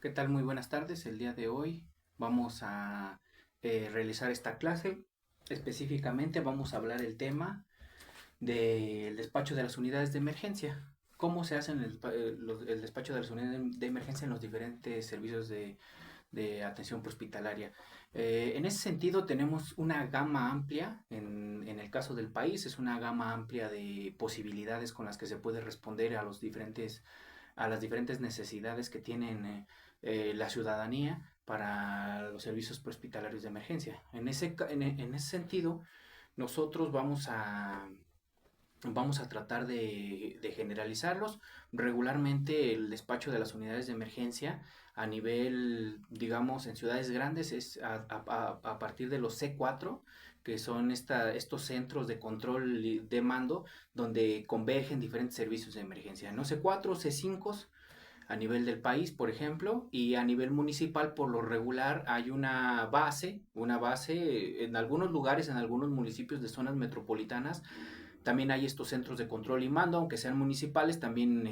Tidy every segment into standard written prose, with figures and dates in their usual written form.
¿Qué tal? Muy buenas tardes. El día de hoy vamos a realizar esta clase. Específicamente vamos a hablar el tema del despacho de las unidades de emergencia. ¿Cómo se hace el despacho de las unidades de emergencia en los diferentes servicios de atención prehospitalaria? En ese sentido tenemos una gama amplia, en el caso del país, es una gama amplia de posibilidades con las que se puede responder a las diferentes necesidades que tienen la ciudadanía para los servicios prehospitalarios de emergencia. En ese sentido, nosotros vamos a tratar de generalizarlos. Regularmente el despacho de las unidades de emergencia a nivel, digamos, en ciudades grandes es a partir de los C4, que son estos centros de control y de mando donde convergen diferentes servicios de emergencia. No C4, C5 a nivel del país, por ejemplo, y a nivel municipal, por lo regular, hay una base en algunos lugares, en algunos municipios de zonas metropolitanas, también hay estos centros de control y mando, aunque sean municipales, también,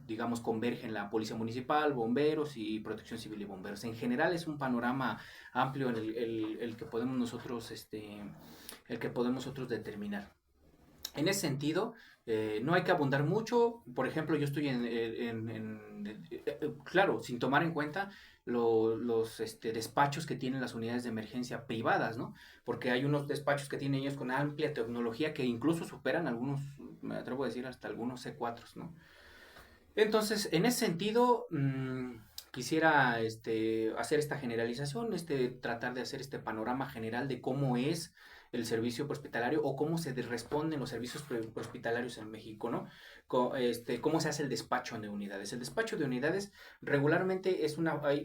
digamos, convergen la policía municipal, bomberos y protección civil y bomberos. En general es un panorama amplio en el que podemos nosotros, el que podemos nosotros determinar. En ese sentido, no hay que abundar mucho. Por ejemplo, yo estoy claro, sin tomar en cuenta los despachos que tienen las unidades de emergencia privadas, ¿no? Porque hay unos despachos que tienen ellos con amplia tecnología que incluso superan algunos, me atrevo a decir, hasta algunos C4, ¿no? Entonces, en ese sentido, quisiera hacer esta generalización, tratar de hacer este panorama general de cómo es el servicio hospitalario o cómo se responden los servicios hospitalarios en México, ¿no? Cómo se hace el despacho de unidades. El despacho de unidades regularmente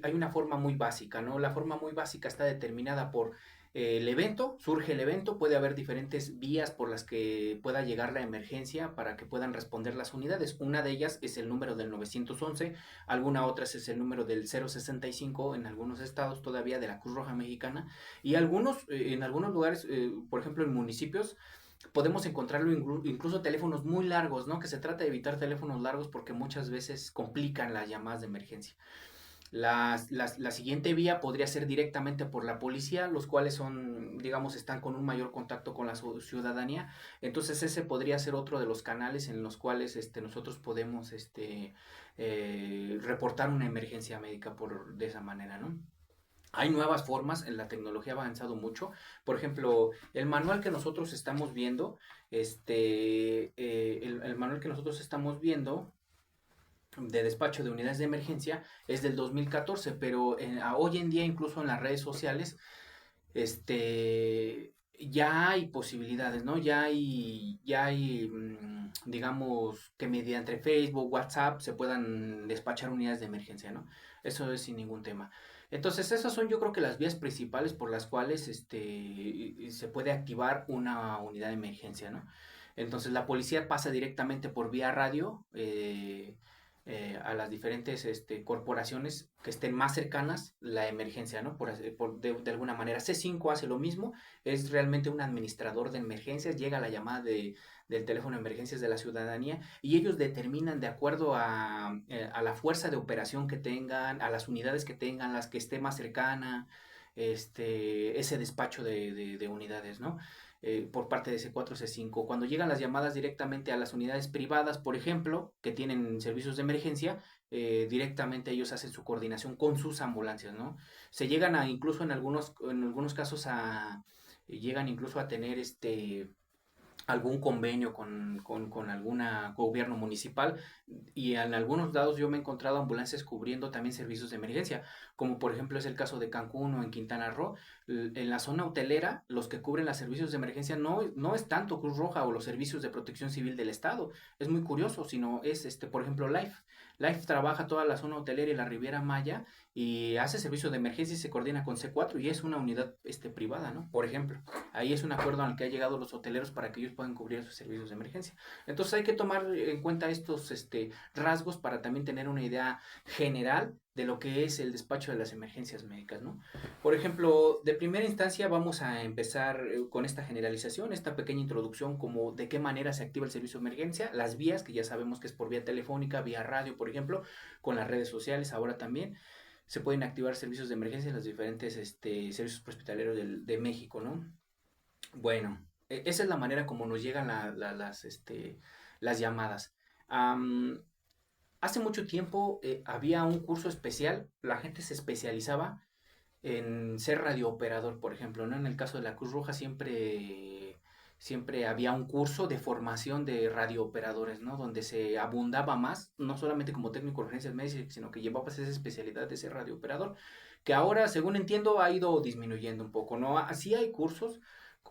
hay una forma muy básica, ¿no? La forma muy básica está determinada por el evento, surge el evento, puede haber diferentes vías por las que pueda llegar la emergencia para que puedan responder las unidades. Una de ellas es el número del 911, alguna otra es el número del 065 en algunos estados todavía de la Cruz Roja Mexicana y en algunos lugares, por ejemplo en municipios, podemos encontrarlo incluso teléfonos muy largos, ¿no? Que se trata de evitar teléfonos largos porque muchas veces complican las llamadas de emergencia. La siguiente vía podría ser directamente por la policía, los cuales son, digamos, están con un mayor contacto con la ciudadanía. Entonces ese podría ser otro de los canales en los cuales nosotros podemos reportar una emergencia médica de esa manera, ¿no? Hay nuevas formas, la tecnología ha avanzado mucho. Por ejemplo, el manual que nosotros estamos viendo, el manual que nosotros estamos viendo de despacho de unidades de emergencia es del 2014, pero hoy en día incluso en las redes sociales ya hay posibilidades, ¿no? Digamos, que mediante Facebook, WhatsApp se puedan despachar unidades de emergencia, ¿no? Eso es sin ningún tema. Entonces, esas son yo creo que las vías principales por las cuales se puede activar una unidad de emergencia, ¿no? Entonces, la policía pasa directamente por vía radio a las diferentes corporaciones que estén más cercanas la emergencia, ¿no? De alguna manera. C5 hace lo mismo, es realmente un administrador de emergencias, llega la llamada del teléfono de emergencias de la ciudadanía y ellos determinan de acuerdo a la fuerza de operación que tengan, a las unidades que tengan, las que esté más cercana, ese despacho de unidades, ¿no? Por parte de C4, C5. Cuando llegan las llamadas directamente a las unidades privadas, por ejemplo, que tienen servicios de emergencia, directamente ellos hacen su coordinación con sus ambulancias, ¿no? Se llegan a, incluso en algunos casos, llegan incluso a tener algún convenio con algún gobierno municipal y en algunos lados yo me he encontrado ambulancias cubriendo también servicios de emergencia, como por ejemplo es el caso de Cancún o en Quintana Roo. En la zona hotelera, los que cubren los servicios de emergencia no es tanto Cruz Roja o los servicios de protección civil del estado, es muy curioso, sino es, por ejemplo, Life. Life trabaja toda la zona hotelera y la Riviera Maya y hace servicio de emergencia y se coordina con C4 y es una unidad privada, ¿no? Por ejemplo. Ahí es un acuerdo al que han llegado los hoteleros para que ellos puedan cubrir sus servicios de emergencia. Entonces hay que tomar en cuenta estos rasgos para también tener una idea general de lo que es el despacho de las emergencias médicas, ¿no? Por ejemplo, de primera instancia vamos a empezar con esta generalización, esta pequeña introducción como de qué manera se activa el servicio de emergencia, las vías, que ya sabemos que es por vía telefónica, vía radio, por ejemplo, con las redes sociales ahora también. Se pueden activar servicios de emergencia en los diferentes servicios hospitalarios de México, ¿no? Bueno, esa es la manera como nos llegan las llamadas. Am, Hace mucho tiempo había un curso especial, la gente se especializaba en ser radiooperador, por ejemplo, ¿no? En el caso de la Cruz Roja siempre había un curso de formación de radiooperadores, ¿no? Donde se abundaba más, no solamente como técnico de urgencias médicas, sino que llevabas esa especialidad de ser radiooperador, que ahora, según entiendo, ha ido disminuyendo un poco, ¿no? Así hay cursos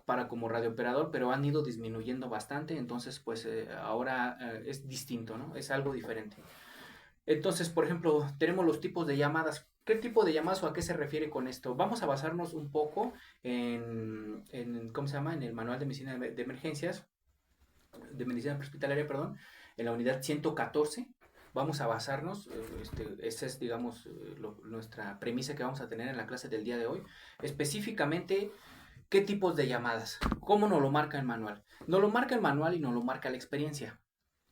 para como radiooperador, pero han ido disminuyendo bastante, entonces pues ahora es distinto, ¿no? Es algo diferente. Entonces, por ejemplo, tenemos los tipos de llamadas. ¿Qué tipo de llamadas o a qué se refiere con esto? Vamos a basarnos un poco ¿cómo se llama? En el manual de medicina de emergencias, de medicina hospitalaria, perdón, en la unidad 114. Vamos a basarnos, esa es, digamos, nuestra premisa que vamos a tener en la clase del día de hoy. Específicamente, ¿qué tipos de llamadas? ¿Cómo nos lo marca el manual? Nos lo marca el manual y nos lo marca la experiencia.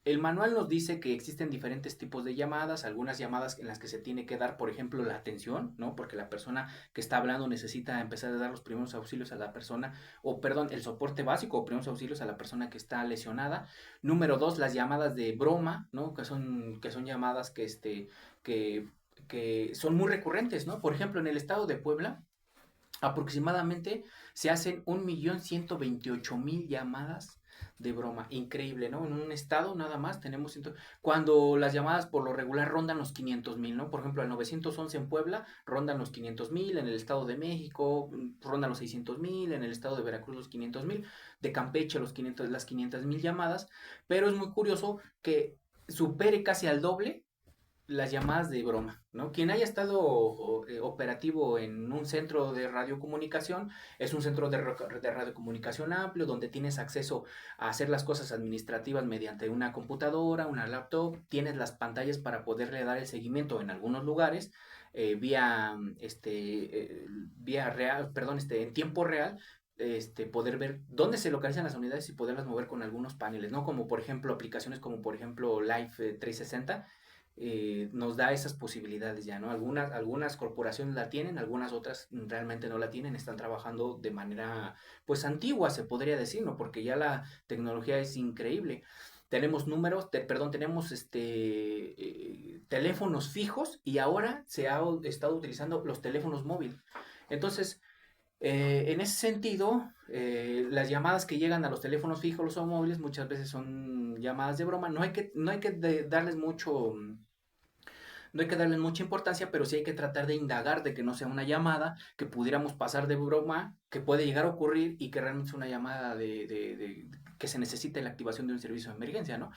El manual nos dice que existen diferentes tipos de llamadas, algunas llamadas en las que se tiene que dar, por ejemplo, la atención, ¿no? Porque la persona que está hablando necesita empezar a dar los primeros auxilios a la persona, o perdón, el soporte básico o primeros auxilios a la persona que está lesionada. Número dos, las llamadas de broma, ¿no? Que son llamadas que, que son muy recurrentes, ¿no? Por ejemplo, en el estado de Puebla, aproximadamente se hacen 1.128.000 llamadas de broma. Increíble, ¿no? En un estado nada más tenemos... Cuando las llamadas por lo regular rondan los 500.000, ¿no? Por ejemplo, el 911 en Puebla rondan los 500.000, en el Estado de México rondan los 600.000, en el Estado de Veracruz los 500.000, de Campeche las 500.000 llamadas, pero es muy curioso que supere casi al doble las llamadas de broma, ¿no? Quien haya estado operativo en un centro de radiocomunicación, es un centro de radiocomunicación amplio, donde tienes acceso a hacer las cosas administrativas mediante una computadora, una laptop, tienes las pantallas para poderle dar el seguimiento en algunos lugares, vía real, perdón, en tiempo real, poder ver dónde se localizan las unidades y poderlas mover con algunos paneles, ¿no? Como por ejemplo aplicaciones como por ejemplo Live 360, nos da esas posibilidades ya, ¿no? Algunas corporaciones la tienen, algunas otras realmente no la tienen, están trabajando de manera, pues, antigua, se podría decir, ¿no? Porque ya la tecnología es increíble. Tenemos perdón, tenemos teléfonos fijos y ahora se ha estado utilizando los teléfonos móviles. Entonces, en ese sentido, las llamadas que llegan a los teléfonos fijos o móviles muchas veces son llamadas de broma. No hay que darles mucha importancia, pero sí hay que tratar de indagar de que no sea una llamada que pudiéramos pasar de broma, que puede llegar a ocurrir y que realmente es una llamada que se necesita la activación de un servicio de emergencia, ¿no?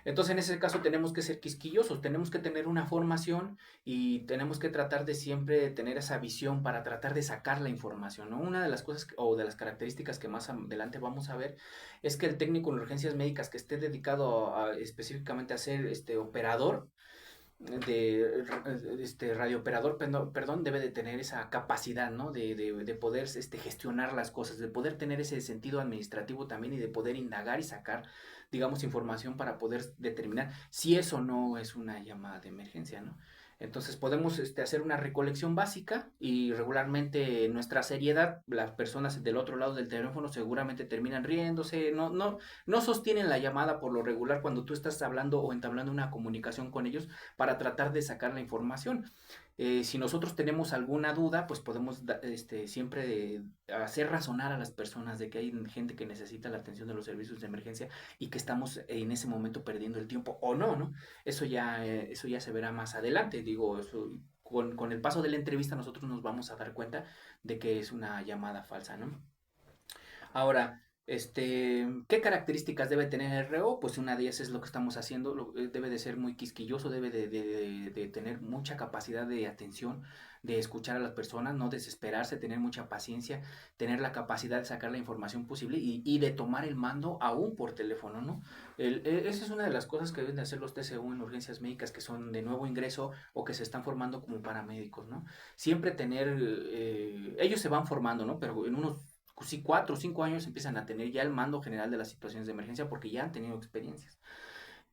Entonces, en ese caso tenemos que ser quisquillosos, tenemos que tener una formación y tenemos que tratar de siempre tener esa visión para tratar de sacar la información, ¿no? Una de las cosas o de las características que más adelante vamos a ver es que el técnico en urgencias médicas que esté dedicado específicamente a ser operador, radiooperador, perdón, debe de tener esa capacidad, ¿no? De poder gestionar las cosas, de poder tener ese sentido administrativo también y de poder indagar y sacar, digamos, información para poder determinar si eso no es una llamada de emergencia, ¿no? Entonces podemos hacer una recolección básica y regularmente nuestra seriedad, las personas del otro lado del teléfono seguramente terminan riéndose, no sostienen la llamada por lo regular cuando tú estás hablando o entablando una comunicación con ellos para tratar de sacar la información. Si nosotros tenemos alguna duda, pues podemos siempre hacer razonar a las personas de que hay gente que necesita la atención de los servicios de emergencia y que estamos en ese momento perdiendo el tiempo o no, ¿no? Eso ya se verá más adelante. Digo, con el paso de la entrevista nosotros nos vamos a dar cuenta de que es una llamada falsa, ¿no? Ahora, ¿Qué características debe tener el RO? Pues una de ellas es lo que estamos haciendo, debe de ser muy quisquilloso, debe de tener mucha capacidad de atención, de escuchar a las personas, no desesperarse, tener mucha paciencia, tener la capacidad de sacar la información posible y de tomar el mando aún por teléfono, ¿no? Esa es una de las cosas que deben de hacer los TCU en urgencias médicas que son de nuevo ingreso o que se están formando como paramédicos, ¿no? Siempre tener, ellos se van formando, ¿no? Pero en unos si 4 o 5 años empiezan a tener ya el mando general de las situaciones de emergencia porque ya han tenido experiencias.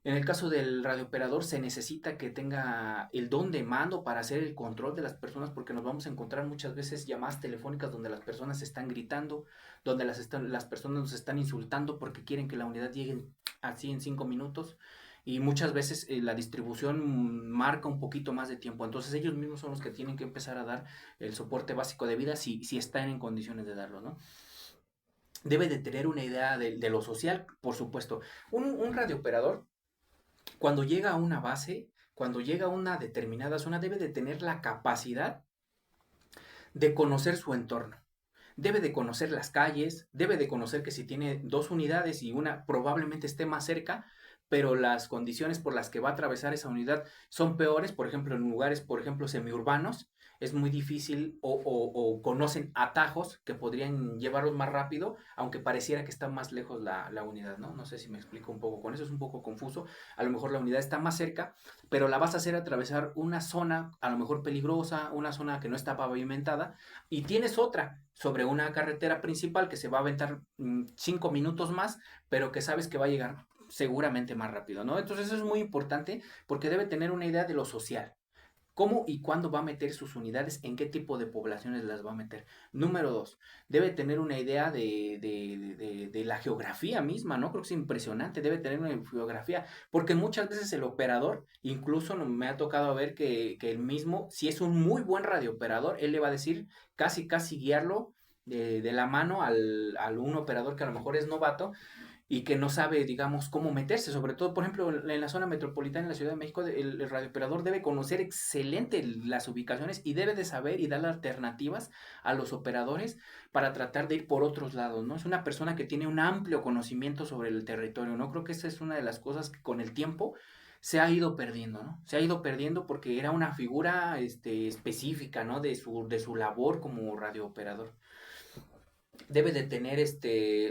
En el caso del radiooperador se necesita que tenga el don de mando para hacer el control de las personas porque nos vamos a encontrar muchas veces llamadas telefónicas donde las personas están gritando, donde las personas nos están insultando porque quieren que la unidad llegue así en 5 minutos y muchas veces la distribución marca un poquito más de tiempo. Entonces ellos mismos son los que tienen que empezar a dar el soporte básico de vida si están en condiciones de darlo, ¿no? Debe de tener una idea de lo social, por supuesto. Un radiooperador, cuando llega a una base, cuando llega a una determinada zona, debe de tener la capacidad de conocer su entorno. Debe de conocer las calles, debe de conocer que si tiene dos unidades y una probablemente esté más cerca, pero las condiciones por las que va a atravesar esa unidad son peores, por ejemplo, en lugares, por ejemplo, semiurbanos, es muy difícil o conocen atajos que podrían llevarlos más rápido, aunque pareciera que está más lejos la unidad, ¿no? No sé si me explico un poco con eso, es un poco confuso. A lo mejor la unidad está más cerca, pero la vas a hacer atravesar una zona a lo mejor peligrosa, una zona que no está pavimentada, y tienes otra sobre una carretera principal que se va a aventar 5 minutos más, pero que sabes que va a llegar seguramente más rápido, ¿no? Entonces eso es muy importante porque debe tener una idea de lo social. ¿Cómo y cuándo va a meter sus unidades? ¿En qué tipo de poblaciones las va a meter? Número dos, debe tener una idea de la geografía misma, ¿no? Creo que es impresionante, debe tener una geografía, porque muchas veces el operador, incluso me ha tocado ver que el mismo, si es un muy buen radiooperador, él le va a decir casi guiarlo de la mano al un operador que a lo mejor es novato y que no sabe, digamos, cómo meterse, sobre todo, por ejemplo, en la zona metropolitana, en la Ciudad de México, el radiooperador debe conocer excelente las ubicaciones y debe de saber y dar alternativas a los operadores para tratar de ir por otros lados, ¿no? Es una persona que tiene un amplio conocimiento sobre el territorio, ¿no? Creo que esa es una de las cosas que con el tiempo se ha ido perdiendo, ¿no? Se ha ido perdiendo porque era una figura específica, ¿no? De su labor como radiooperador. Debe de tener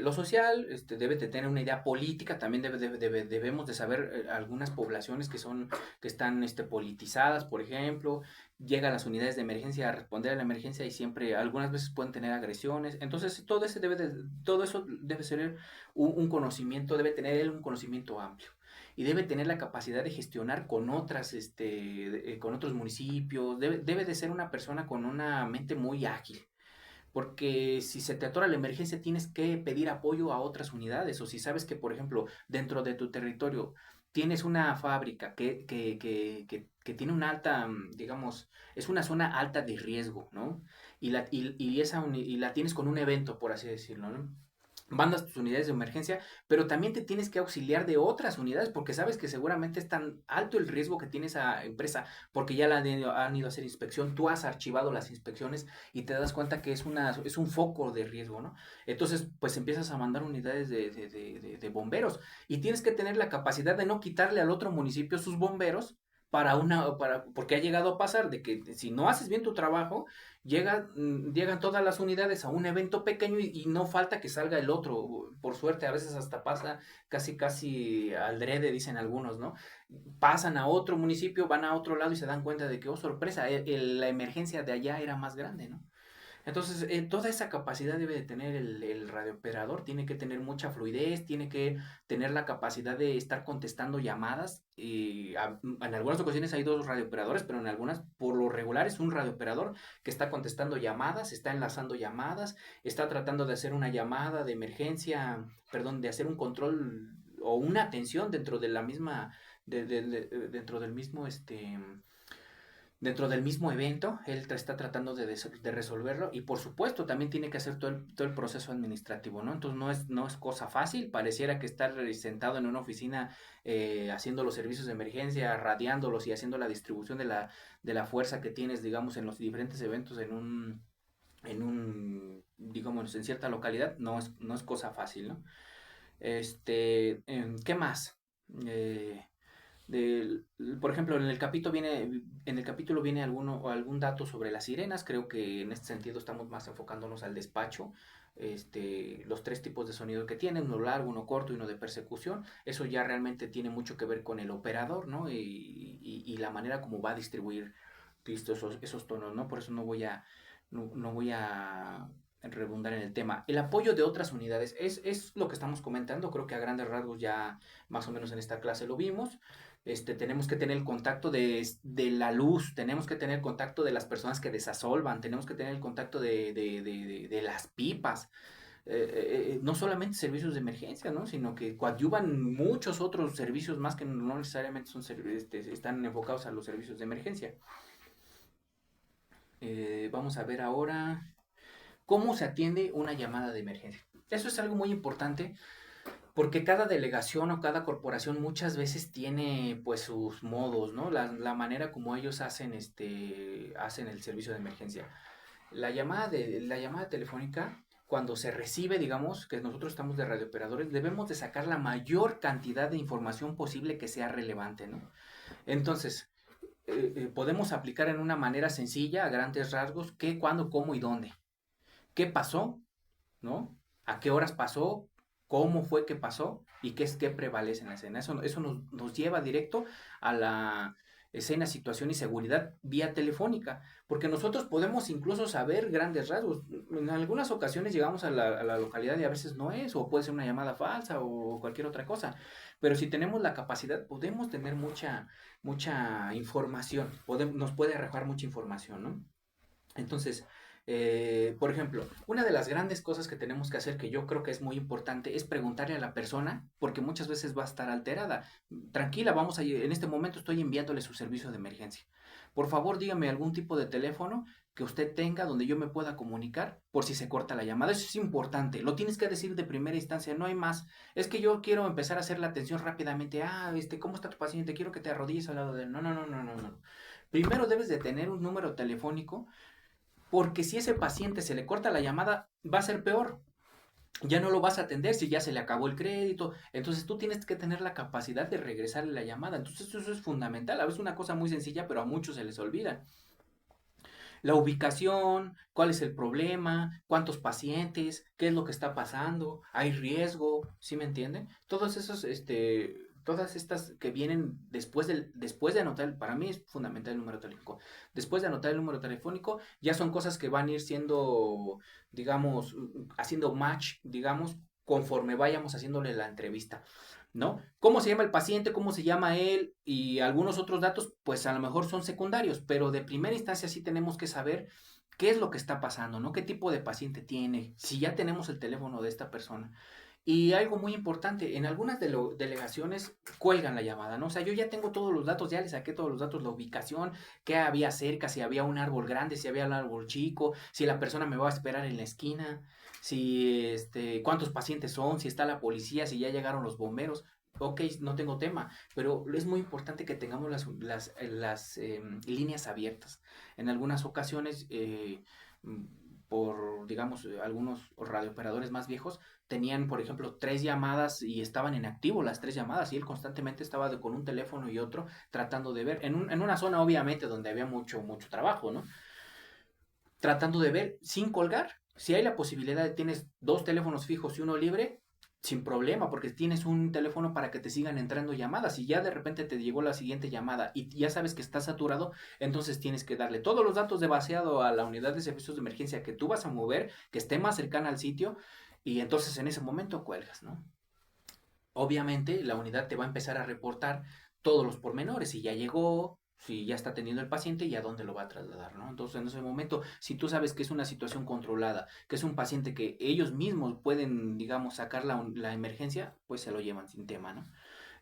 lo social, debe de tener una idea política, también debemos de saber algunas poblaciones que están politizadas, por ejemplo, llegan las unidades de emergencia a responder a la emergencia y siempre, algunas veces pueden tener agresiones, entonces todo eso debe ser un conocimiento, debe tener él un conocimiento amplio. Y debe tener la capacidad de gestionar con con otros municipios, debe de ser una persona con una mente muy ágil, porque si se te atora la emergencia tienes que pedir apoyo a otras unidades o si sabes que, por ejemplo, dentro de tu territorio tienes una fábrica que tiene una alta, digamos, es una zona alta de riesgo, ¿no? Y la tienes con un evento, por así decirlo, ¿no? Mandas tus unidades de emergencia, pero también te tienes que auxiliar de otras unidades porque sabes que seguramente es tan alto el riesgo que tiene esa empresa porque ya han ido a hacer inspección, tú has archivado las inspecciones y te das cuenta que es un foco de riesgo, ¿no? Entonces, pues empiezas a mandar unidades de bomberos y tienes que tener la capacidad de no quitarle al otro municipio sus bomberos porque ha llegado a pasar de que si no haces bien tu trabajo, llegan todas las unidades a un evento pequeño y no falta que salga el otro. Por suerte, a veces hasta pasa casi aldrede, dicen algunos, ¿no? Pasan a otro municipio, van a otro lado y se dan cuenta de que, oh, sorpresa, la emergencia de allá era más grande, ¿no? Entonces, toda esa capacidad debe de tener el radiooperador, tiene que tener mucha fluidez, tiene que tener la capacidad de estar contestando llamadas. En algunas ocasiones hay dos radiooperadores, pero en algunas, por lo regular, es un radiooperador que está contestando llamadas, está enlazando llamadas, está tratando de hacer una llamada de emergencia, perdón, de hacer un control o una atención dentro de la misma, dentro del mismo, dentro del mismo evento, él está tratando de resolverlo y por supuesto también tiene que hacer todo el proceso administrativo, ¿no? Entonces no es cosa fácil, pareciera que estar sentado en una oficina haciendo los servicios de emergencia, radiándolos y haciendo la distribución de la fuerza que tienes, digamos, en los diferentes eventos digamos, en cierta localidad, no es cosa fácil, ¿no? ¿Qué más? Eh, del- por ejemplo, en el capítulo viene algún dato sobre las sirenas. Creo que en este sentido estamos más enfocándonos al despacho. Los tres tipos de sonido que tienen, uno largo, uno corto y uno de persecución. Eso ya realmente tiene mucho que ver con el operador, ¿no? Y la manera como va a distribuir listo, esos tonos, ¿no? Por eso no voy a redundar en el tema. El apoyo de otras unidades es lo que estamos comentando. Creo que a grandes rasgos ya más o menos en esta clase lo vimos. Tenemos que tener el contacto de la luz, tenemos que tener el contacto de las personas que desasolvan, tenemos que tener el contacto de las pipas. No solamente servicios de emergencia, ¿no? Sino que coadyuvan muchos otros servicios más que no necesariamente están enfocados a los servicios de emergencia. Vamos a ver ahora cómo se atiende una llamada de emergencia. Eso es algo muy importante porque cada delegación o cada corporación muchas veces tiene pues sus modos, ¿no? La manera como ellos hacen el servicio de emergencia. La llamada telefónica, cuando se recibe, digamos, que nosotros estamos de radiooperadores, debemos de sacar la mayor cantidad de información posible que sea relevante, ¿no? Entonces, podemos aplicar en una manera sencilla, a grandes rasgos, qué, cuándo, cómo y dónde. ¿Qué pasó? ¿No? ¿A qué horas pasó? ¿Cómo fue que pasó? ¿Y qué es que prevalece en la escena? Eso nos lleva directo a la escena, situación y seguridad vía telefónica, porque nosotros podemos incluso saber grandes rasgos. En algunas ocasiones llegamos a la localidad y a veces no es, o puede ser una llamada falsa o cualquier otra cosa, pero si tenemos la capacidad podemos tener mucha información, nos puede arrojar mucha información, ¿no? Entonces, por ejemplo, una de las grandes cosas que tenemos que hacer, que yo creo que es muy importante, es preguntarle a la persona, porque muchas veces va a estar alterada. Tranquila, en este momento estoy enviándole su servicio de emergencia. Por favor, dígame algún tipo de teléfono que usted tenga donde yo me pueda comunicar por si se corta la llamada. Eso es importante. Lo tienes que decir de primera instancia, no hay más. Es que yo quiero empezar a hacer la atención rápidamente. ¿Cómo está tu paciente? Quiero que te arrodilles al lado de él. No, no, no, no, no, no. Primero debes de tener un número telefónico porque si ese paciente se le corta la llamada, va a ser peor. Ya no lo vas a atender si ya se le acabó el crédito. Entonces tú tienes que tener la capacidad de regresarle la llamada. Entonces eso es fundamental. A veces una cosa muy sencilla, pero a muchos se les olvida. La ubicación, cuál es el problema, cuántos pacientes, qué es lo que está pasando, hay riesgo, ¿sí me entienden? Todas estas que vienen después de anotar, para mí es fundamental el número telefónico. Después de anotar el número telefónico, ya son cosas que van a ir siendo, digamos, haciendo match, digamos, conforme vayamos haciéndole la entrevista. ¿No? ¿Cómo se llama el paciente? ¿Cómo se llama él? Y algunos otros datos, pues a lo mejor son secundarios, pero de primera instancia sí tenemos que saber qué es lo que está pasando, ¿no? ¿Qué tipo de paciente tiene? Si ya tenemos el teléfono de esta persona. Y algo muy importante, en algunas delegaciones cuelgan la llamada, ¿no? O sea, yo ya tengo todos los datos, ya le saqué todos los datos, la ubicación, qué había cerca, si había un árbol grande, si había un árbol chico, si la persona me va a esperar en la esquina, si, cuántos pacientes son, si está la policía, si ya llegaron los bomberos. Ok, no tengo tema, pero es muy importante que tengamos las líneas abiertas. En algunas ocasiones, por, digamos, algunos radiooperadores más viejos, tenían, por ejemplo, tres llamadas y estaban en activo las tres llamadas y él constantemente estaba con un teléfono y otro tratando de ver, en una zona obviamente donde había mucho trabajo, ¿no? Tratando de ver sin colgar. Si hay la posibilidad de tienes dos teléfonos fijos y uno libre, sin problema, porque tienes un teléfono para que te sigan entrando llamadas. Y ya de repente te llegó la siguiente llamada y ya sabes que está saturado, entonces tienes que darle todos los datos de vaciado a la unidad de servicios de emergencia que tú vas a mover, que esté más cercana al sitio, y entonces en ese momento cuelgas, ¿no? Obviamente la unidad te va a empezar a reportar todos los pormenores, si ya llegó, si ya está atendiendo el paciente y a dónde lo va a trasladar, ¿no? Entonces en ese momento, si tú sabes que es una situación controlada, que es un paciente que ellos mismos pueden, digamos, sacar la emergencia, pues se lo llevan sin tema, ¿no?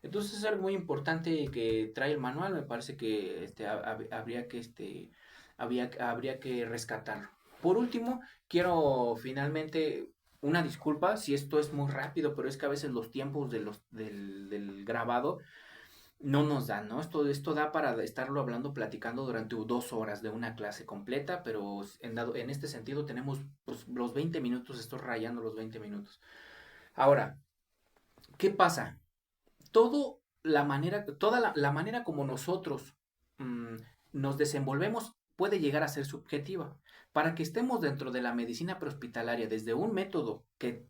Entonces es algo muy importante que trae el manual, me parece que habría que rescatarlo. Por último, quiero finalmente una disculpa si esto es muy rápido, pero es que a veces los tiempos del grabado no nos da, ¿no? Esto da para estarlo hablando, platicando durante 2 horas de una clase completa, pero en este sentido tenemos pues, los 20 minutos, estoy rayando los 20 minutos. Ahora, ¿qué pasa? Toda la manera como nosotros mm, nos desenvolvemos puede llegar a ser subjetiva. Para que estemos dentro de la medicina prehospitalaria desde un método que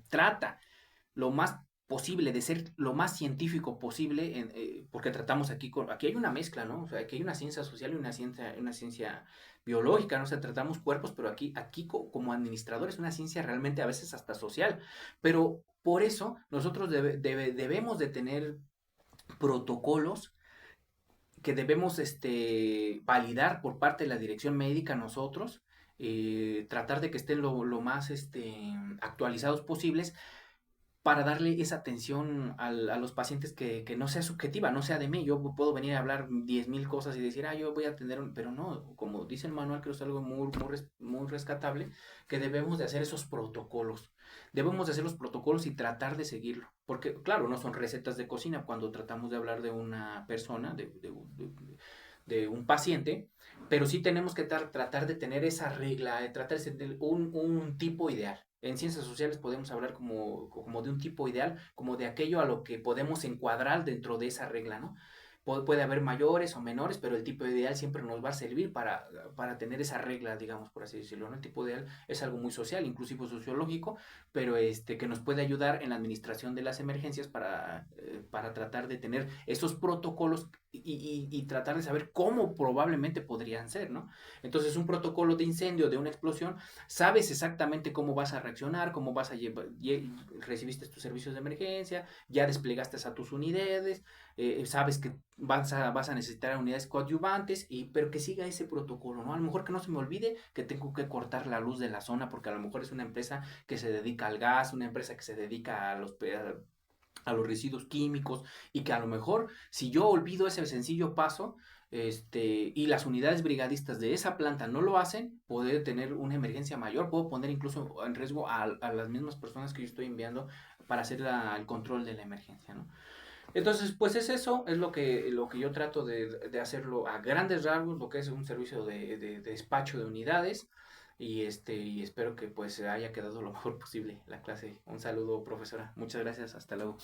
trata lo más posible, de ser lo más científico posible, porque tratamos aquí hay una mezcla, ¿no? O sea, aquí hay una ciencia social y una ciencia biológica, ¿no? O sea, tratamos cuerpos, pero aquí como administradores, una ciencia realmente a veces hasta social. Pero por eso nosotros debemos de tener protocolos que debemos validar por parte de la dirección médica nosotros, tratar de que estén lo más actualizados posibles para darle esa atención a los pacientes que no sea subjetiva, no sea de mí. Yo puedo venir a hablar 10,000 cosas y decir, yo voy a atender, pero no, como dice el manual, creo que es algo muy rescatable, que debemos de hacer esos protocolos. Debemos de hacer los protocolos y tratar de seguirlo. Porque, claro, no son recetas de cocina cuando tratamos de hablar de una persona, de un paciente, pero sí tenemos que tratar de tener esa regla, de tratar de tener un tipo ideal. En ciencias sociales podemos hablar como de un tipo ideal, como de aquello a lo que podemos encuadrar dentro de esa regla, ¿no? Puede haber mayores o menores, pero el tipo ideal siempre nos va a servir para tener esa regla, digamos, por así decirlo, ¿no? El tipo ideal es algo muy social, inclusive sociológico, pero que nos puede ayudar en la administración de las emergencias para tratar de tener esos protocolos y tratar de saber cómo probablemente podrían ser, ¿no? Entonces, un protocolo de incendio, de una explosión, sabes exactamente cómo vas a reaccionar, cómo vas a recibiste tus servicios de emergencia, ya desplegaste a tus unidades, sabes que vas a necesitar unidades coadyuvantes, pero que siga ese protocolo, ¿no? A lo mejor que no se me olvide que tengo que cortar la luz de la zona, porque a lo mejor es una empresa que se dedica al gas, una empresa que se dedica a los residuos químicos, y que a lo mejor si yo olvido ese sencillo paso, y las unidades brigadistas de esa planta no lo hacen, puede tener una emergencia mayor, puedo poner incluso en riesgo a las mismas personas que yo estoy enviando para hacer el control de la emergencia, ¿no? Entonces, pues es eso, es lo que yo trato de hacerlo a grandes rasgos, lo que es un servicio de despacho de unidades, y espero que pues haya quedado lo mejor posible la clase. Un saludo, profesora. Muchas gracias, hasta luego.